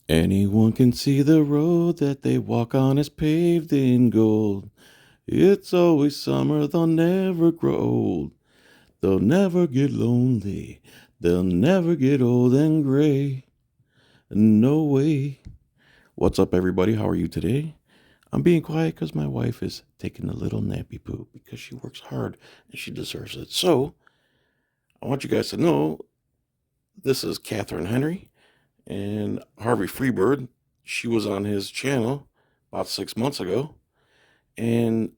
Anyone can see the road that they walk on is paved in gold. It's always summer, they'll never grow old. They'll never get lonely. They'll never get old and gray. No way. What's up, everybody? How are you today? I'm being quiet because my wife is taking a little nappy poo because she works hard and she deserves it. So, I want you guys to know this is Katherine Henry and Harvey Freebird. She was on his channel about 6 months ago, and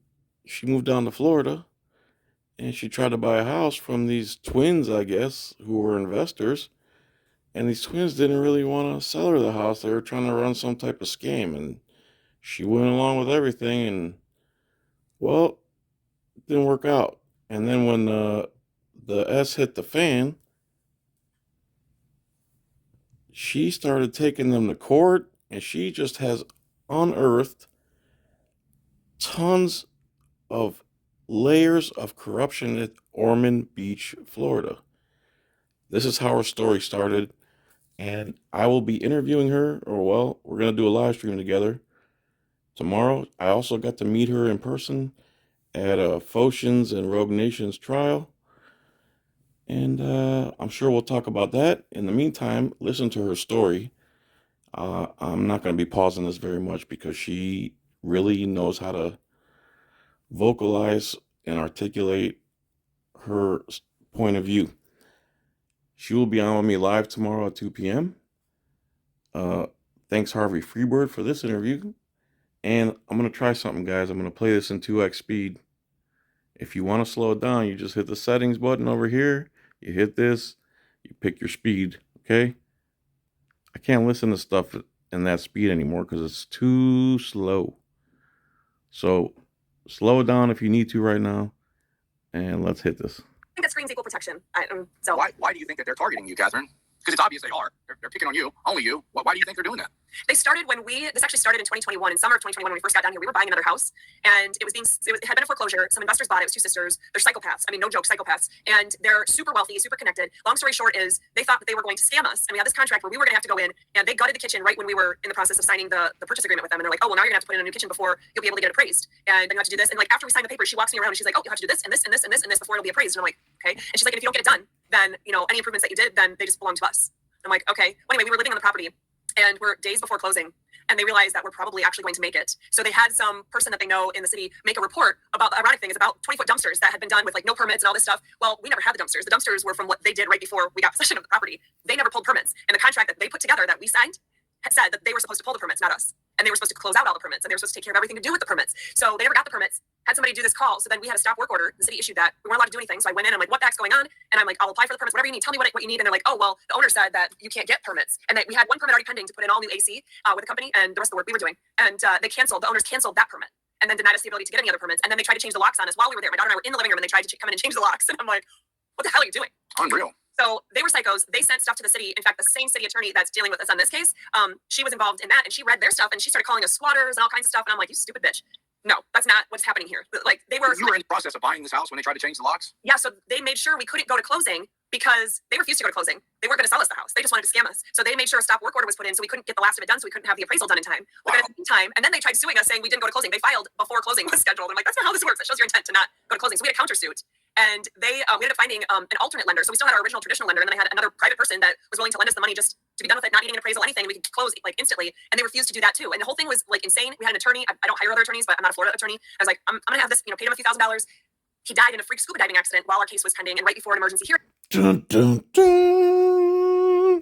she moved down to Florida, and she tried to buy a house from these twins, I guess, who were investors. And these twins didn't really want to sell her the house. They were trying to run some type of scam, and she went along with everything, and well, it didn't work out. And then when the S hit the fan, she started taking them to court, and she just has unearthed tons of layers of corruption at Ormond Beach, Florida. This is how her story started, and I will be interviewing her, or well, we're going to do a live stream together tomorrow. I also got to meet her in person at Phocians and Rogue Nation's trial, and I'm sure we'll talk about that. In the meantime, listen to her story. I'm not going to be pausing this very much because she really knows how to vocalize and articulate her point of view. She will be on with me live tomorrow at 2 p.m. Thanks, Harvey Freebird, for this interview. And I'm going to try something, guys. I'm going to play this in 2x speed. If you want to slow it down, you just hit the settings button over here. You hit this. You pick your speed, okay? I can't listen to stuff in that speed anymore because it's too slow. So slow it down if you need to right now. And let's hit this. I think that screams equal protection. So why do you think that they're targeting you, Catherine? Because it's obvious they are. They're picking on you, only you. Why do you think they're doing that? They started this actually started in 2021, in summer of 2021 when we first got down here. We were buying another house, and it had been a foreclosure. Some investors bought it. It was two sisters. They're psychopaths. I mean, no joke, psychopaths. And they're super wealthy, super connected. Long story short is they thought that they were going to scam us. And we had this contract where we were going to have to go in, and they gutted the kitchen right when we were in the process of signing the purchase agreement with them. And they're like, oh, well, now you're going to have to put in a new kitchen before you'll be able to get it appraised. And then you have to do this. And like after we signed the paper, she walks me around and she's like, oh, you have to do this and this and this and this and this before it'll be appraised. And I'm like, okay. And she's like, and if you don't get it done, then, any improvements that you did, then they just belong to us. I'm like, okay. Well, anyway, we were living on the property and we're days before closing, and they realized that we're probably actually going to make it. So they had some person that they know in the city make a report about the ironic thing is about 20-foot dumpsters that had been done with like no permits and all this stuff. Well, we never had the dumpsters. The dumpsters were from what they did right before we got possession of the property. They never pulled permits. And the contract that they put together that we signed had said that they were supposed to pull the permits, not us. And they were supposed to close out all the permits, and they were supposed to take care of everything to do with the permits. So they never got the permits, had somebody do this call. So then we had a stop work order. The city issued that. We weren't allowed to do anything. So I went in, I'm like, what the heck's going on? And I'm like, I'll apply for the permits, whatever you need. Tell me what you need. And they're like, oh, well, the owner said that you can't get permits. And that we had one permit already pending to put in all new AC with the company and the rest of the work we were doing. And the owners canceled that permit and then denied us the ability to get any other permits. And then they tried to change the locks on us while we were there. My daughter and I were in the living room, and they tried to come in and change the locks. And I'm like, what the hell are you doing? Unreal. So they were psychos. They sent stuff to the city. In fact, the same city attorney that's dealing with us on this case, she was involved in that, and she read their stuff, and she started calling us squatters and all kinds of stuff. And I'm like, you stupid bitch. No, that's not what's happening here. Like you were in the process of buying this house when they tried to change the locks? Yeah, so they made sure we couldn't go to closing because they refused to go to closing. They weren't going to sell us the house. They just wanted to scam us. So they made sure a stop work order was put in so we couldn't get the last of it done, so we couldn't have the appraisal done in time. Wow. But at the meantime, and then they tried suing us saying we didn't go to closing. They filed before closing was scheduled. I'm like, that's not how this works. That shows your intent to not go to closing. So we had a countersuit. And we ended up finding an alternate lender. So we still had our original traditional lender, and then I had another private person that was willing to lend us the money just to be done with it, not needing an appraisal, anything. We could close like instantly. And they refused to do that too. And the whole thing was like insane. We had an attorney. I don't hire other attorneys, but I'm not a Florida attorney. I was like, I'm going to have this, paid him a few $1,000s. He died in a freak scuba diving accident while our case was pending and right before an emergency hearing. Dun, dun, dun.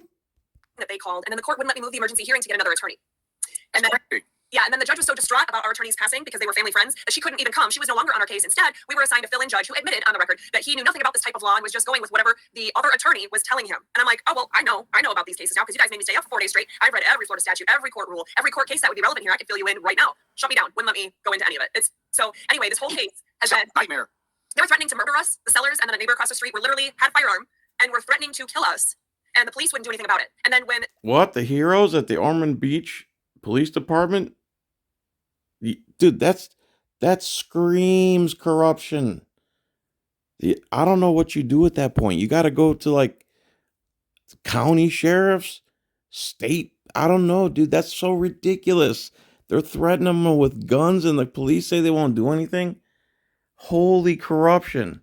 That they called, and then the court wouldn't let me move the emergency hearing to get another attorney. And then and then the judge was so distraught about our attorneys passing because they were family friends that she couldn't even come. She was no longer on our case. Instead, we were assigned a fill-in judge who admitted on the record that he knew nothing about this type of law and was just going with whatever the other attorney was telling him. And I'm like, oh, well, I know about these cases now because you guys made me stay up for 4 days straight. I've read every Florida statute, every court rule, every court case that would be relevant here. I could fill you in right now. Shut me down. Wouldn't let me go into any of it. So anyway, this whole case has been nightmare. They were threatening to murder us, the sellers, and then a neighbor across the street were literally had a firearm and were threatening to kill us. And the police wouldn't do anything about it. And then when the heroes at the Ormond Beach Police Department? Dude, that screams corruption. I don't know what you do at that point. You got to go to like county sheriffs, state. I don't know, dude. That's so ridiculous. They're threatening them with guns, and the police say they won't do anything. Holy corruption.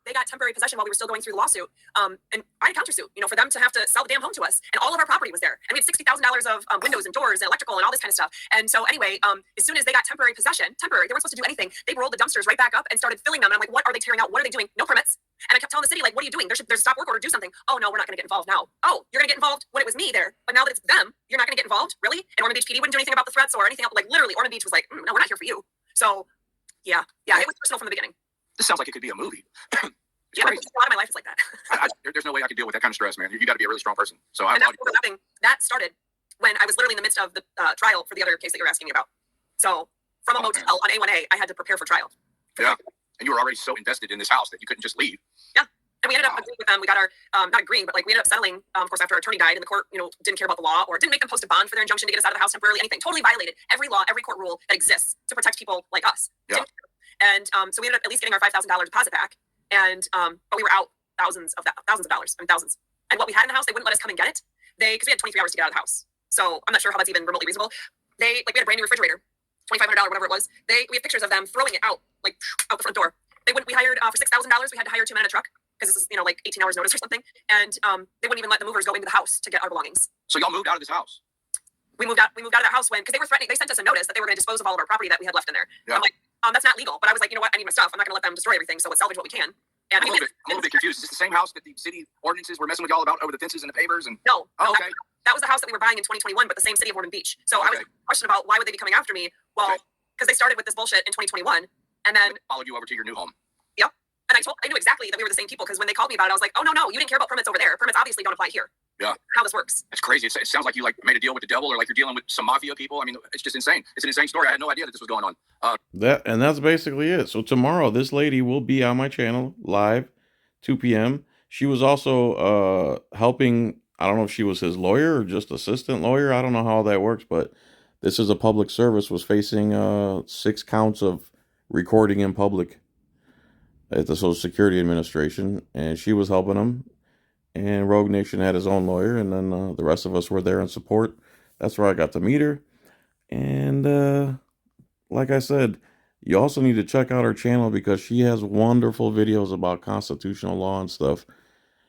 They got temporary possession while we were still going through the lawsuit. And I had a countersuit, for them to have to sell the damn home to us. And all of our property was there. And we had $60,000 of windows and doors and electrical and all this kind of stuff. And so anyway, as soon as they got temporary possession, they weren't supposed to do anything. They rolled the dumpsters right back up and started filling them. And I'm like, what are they tearing out? What are they doing? No permits. And I kept telling the city, like, what are you doing? There's a stop work order, do something. Oh, no, we're not going to get involved now. Oh, you're going to get involved when it was me there. But now that it's them, you're not going to get involved? Really? And Ormond Beach PD wouldn't do anything about the threats or anything else. Like, literally, Ormond Beach was like, no, we're not here for you. So, yeah, it was personal from the beginning. This sounds like it could be a movie. Yeah, a lot of my life is like that. There's no way I could deal with that kind of stress, man. You got to be a really strong person. So that started when I was literally in the midst of the trial for the other case that you were asking me about. So from a motel on A1A, I had to prepare for trial. Yeah, and you were already so invested in this house that you couldn't just leave. Yeah, and we ended up agreeing with them. We got our not agreeing, but like we ended up settling. Of course, after our attorney died, and the court, didn't care about the law or didn't make them post a bond for their injunction to get us out of the house temporarily. Anything totally violated every law, every court rule that exists to protect people like us. Yeah. And so we ended up at least getting our $5,000 deposit back. And but we were out thousands of dollars. Thousands. And what we had in the house, they wouldn't let us come and get it. Because we had 23 hours to get out of the house. So I'm not sure how that's even remotely reasonable. We had a brand new refrigerator, $2,500, whatever it was. We have pictures of them throwing it out, like out the front door. We hired for $6,000. We had to hire 2 men in a truck because this is like 18 hours notice or something. And they wouldn't even let the movers go into the house to get our belongings. So y'all moved out of this house? We moved out of that house because they were threatening. They sent us a notice that they were going to dispose of all of our property that we had left in there. Yeah. I'm like, that's not legal. But I was like, you know what? I need my stuff. I'm not going to let them destroy everything. So let's salvage what we can. And I'm a little bit confused. Is this the same house that the city ordinances were messing with y'all about over the fences and the pavers? And no. Okay. That was the house that we were buying in 2021, but the same city of Ormond Beach. So I was questioned about why would they be coming after me? Well, because they started with this bullshit in 2021, and then followed you over to your new home. Yep. And I knew exactly that we were the same people because when they called me about it, I was like, oh no, you didn't care about permits over there. Permits obviously don't apply here. Yeah. How this works. That's crazy. It sounds like you made a deal with the devil, or like you're dealing with some mafia people. I mean, it's just insane. It's an insane story. I had no idea that this was going on. That's basically it. So tomorrow, this lady will be on my channel live, 2 p.m. She was also helping. I don't know if she was his lawyer or just assistant lawyer. I don't know how that works, but this is a public service. Was facing 6 counts of recording in public at the Social Security Administration, and she was helping him. And Rogue Nation had his own lawyer, and then the rest of us were there in support. That's where I got to meet her. And like I said, you also need to check out her channel because she has wonderful videos about constitutional law and stuff.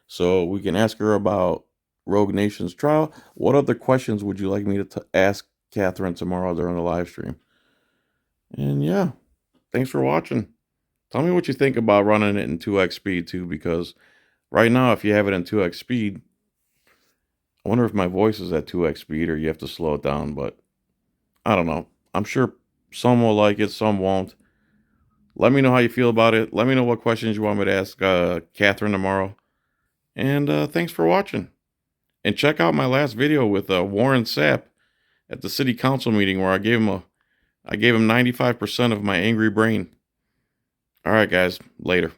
So we can ask her about Rogue Nation's trial. What other questions would you like me to ask Katherine tomorrow during the live stream? And yeah, thanks for watching. Tell me what you think about running it in 2x speed too, because right now, if you have it in 2x speed, I wonder if my voice is at 2x speed or you have to slow it down, but I don't know. I'm sure some will like it, some won't. Let me know how you feel about it. Let me know what questions you want me to ask Katherine tomorrow. And thanks for watching. And check out my last video with Warren Sapp at the city council meeting where I gave him 95% of my angry brain. All right, guys. Later.